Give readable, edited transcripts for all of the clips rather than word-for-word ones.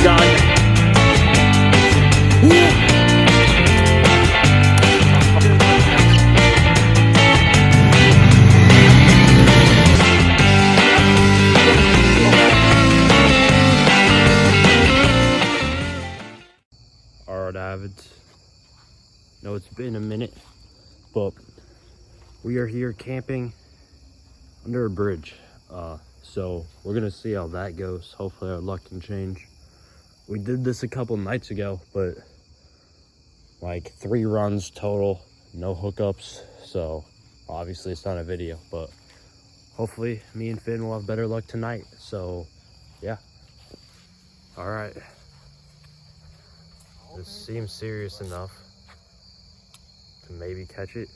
done. Alright, avids. Know it's been a minute, but we are here camping under a bridge. So we're gonna see how that goes. Hopefully our luck can change. We did this a couple nights ago, but like 3 runs total, no hookups. So obviously it's not a video, but hopefully me and Finn will have better luck tonight. So yeah. All right. This seems serious enough to maybe catch it.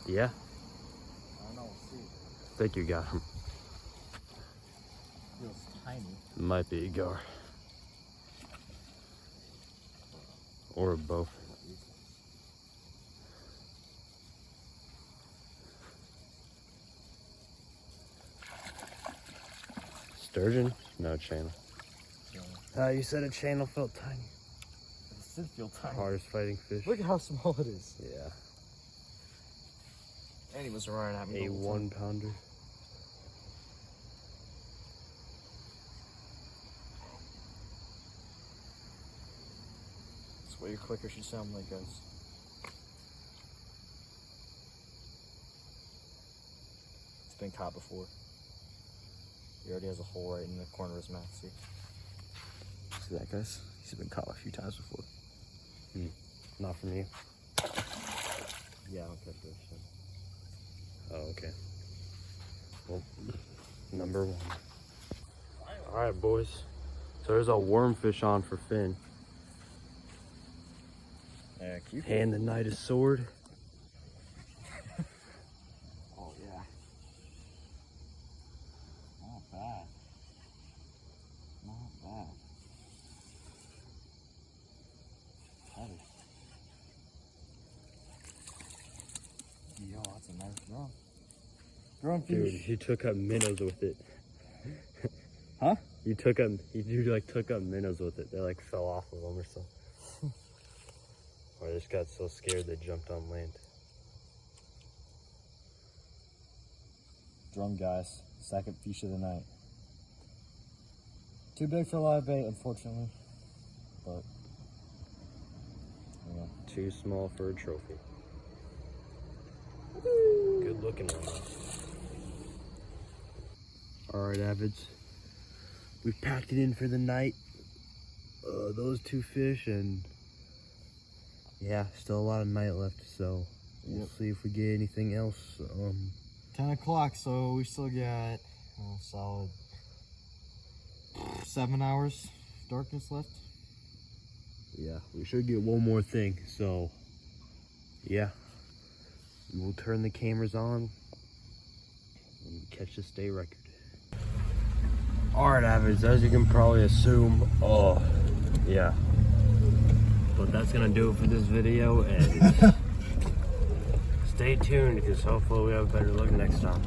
Yeah. I don't know, we'll see. I think you got him. Feels tiny. Might be a gar. Or both. Sturgeon? No, channel. You said a channel felt tiny. It did feel tiny. Hardest fighting fish. Look at how small it is. Yeah. And he was running at me. A 1 pounder. That's what your clicker should sound like, guys. It's been caught before. He already has a hole right in the corner of his mouth, see? See that, guys? He's been caught a few times before. Not from you. Yeah, I don't catch fish. So. Oh, okay. Well, number 1. All right, boys. So there's a wormfish on for Finn. Yeah, cute. Hand the knight his sword. Oh, yeah. Not bad. Not bad. That is... Yo, that's a nice drum. Drum Dude, fish. he took up minnows with it. Huh? He took up minnows with it. They like fell off of them or something. Or they just got so scared they jumped on land. Drum, guys. Second fish of the night. Too big for live bait, unfortunately. But, yeah. Too small for a trophy. Good looking one. Alright, avids. We've packed it in for the night. Those 2 fish, and yeah, still a lot of night left, so we'll see if we get anything else. 10 o'clock, so we still got a solid 7 hours darkness left. Yeah, we should get one more thing, so yeah. We'll turn the cameras on and catch this day record. Alright, avids, as you can probably assume, yeah. But that's gonna do it for this video, and stay tuned because hopefully we have a better look next time.